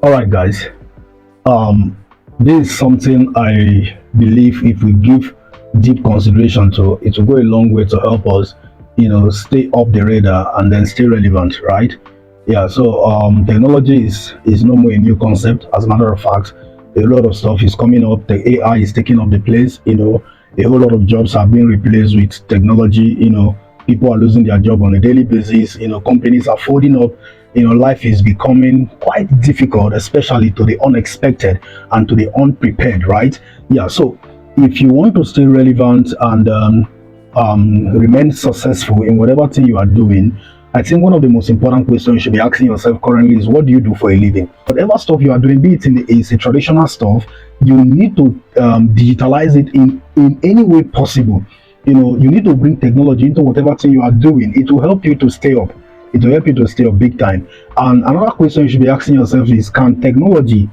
All right, guys. Um, this is something I believe if we give deep consideration to, it will go a long way to help us, stay up the radar and then stay relevant, right? Yeah. So technology is no more a new concept. As a matter of fact, a lot of stuff is coming up. The AI is taking up the place. A whole lot of jobs are being replaced with technology. People are losing their job on a daily basis. Companies are folding up. Life is becoming quite difficult, especially to the unexpected and to the unprepared, right? Yeah. So if you want to stay relevant and remain successful in whatever thing you are doing, I think one of the most important questions you should be asking yourself currently is, what do you do for a living? Whatever stuff you are doing, be it is a traditional stuff, you need to digitalize it in any way possible. You need to bring technology into whatever thing you are doing. It will help you to stay up. It will help you to stay up big time. And another question you should be asking yourself is, can technology,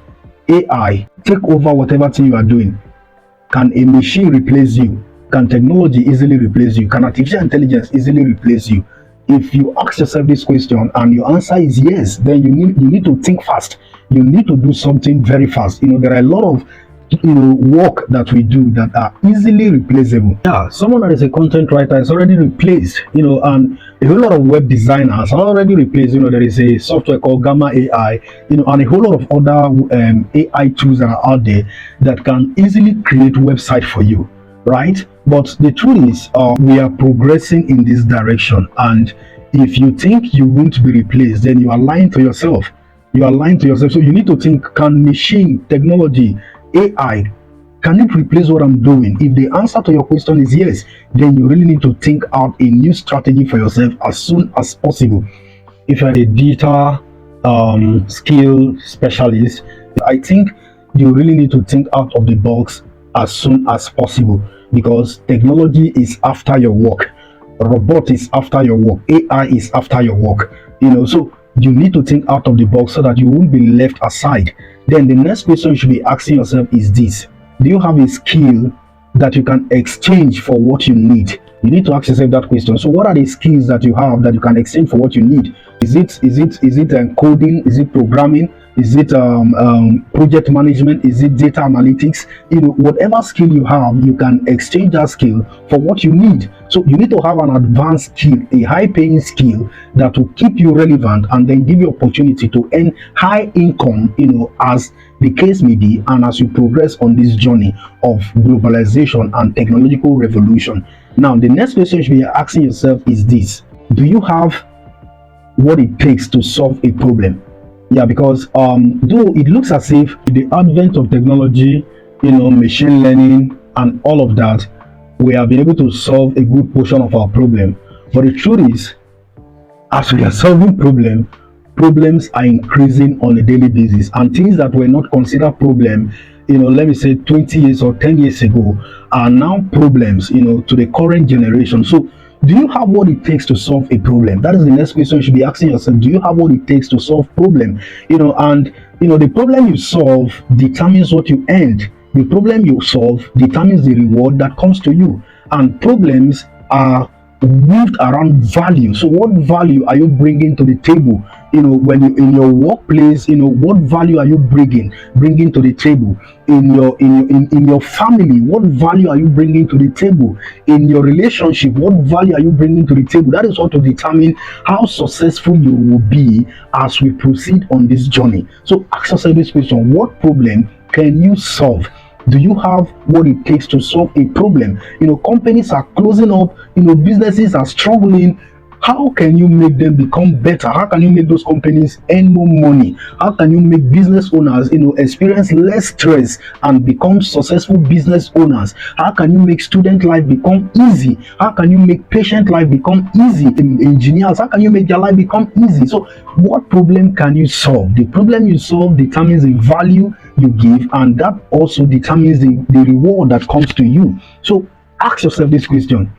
AI, take over whatever thing you are doing? Can a machine replace you? Can technology easily replace you? Can artificial intelligence easily replace you? If you ask yourself this question and your answer is yes, then you need to think fast. You need to do something very fast. There are a lot of work that we do that are easily replaceable. Yeah, someone that is a content writer is already replaced, and a whole lot of web designers are already replaced. There is a software called Gamma AI, and a whole lot of other AI tools that are out there that can easily create website for you, right? But the truth is, we are progressing in this direction, and if you think you won't be replaced, then you are lying to yourself. You are lying to yourself. So you need to think, can machine, technology, AI, can it replace what I'm doing? If the answer to your question is yes, then you really need to think out a new strategy for yourself as soon as possible. If you're a digital skill specialist, I think you really need to think out of the box as soon as possible, because technology is after your work, robot is after your work, AI is after your work. So you need to think out of the box so that you won't be left aside. Then the next question you should be asking yourself is this: do you have a skill that you can exchange for what you need? You need to ask yourself that question. So what are the skills that you have that you can exchange for what you need? Is it coding? Is it programming? Is it project management? Is it data analytics? Whatever skill you have, you can exchange that skill for what you need. So you need to have an advanced skill, a high-paying skill that will keep you relevant and then give you opportunity to earn high income, as the case may be, and as you progress on this journey of globalization and technological revolution. Now, the next question you should be asking yourself is this: do you have what it takes to solve a problem? Yeah, because though it looks as if the advent of technology, machine learning and all of that, we have been able to solve a good portion of our problem. But the truth is, as we are solving problems are increasing on a daily basis, and things that were not considered problem, let me say 20 years or 10 years ago, are now problems, to the current generation. So do you have what it takes to solve a problem? That is the next question you should be asking yourself. Do you have what it takes to solve problem? The problem you solve determines what you earn. The problem you solve determines the reward that comes to you. And problems are moved around value. So what value are you bringing to the table? When you in your workplace, what value are you bringing to the table? In your family, what value are you bringing to the table? In your relationship, what value are you bringing to the table? That is what will determine how successful you will be as we proceed on this journey. So ask yourself this question: what problem can you solve? Do you have what it takes to solve a problem? Companies are closing up, businesses are struggling. How can you make them become better? How can you make those companies earn more money? How can you make business owners, experience less stress and become successful business owners? How can you make student life become easy? How can you make patient life become easy? Engineers, how can you make their life become easy? So what problem can you solve? The problem you solve determines the value you give, and that also determines the reward that comes to you. So ask yourself this question.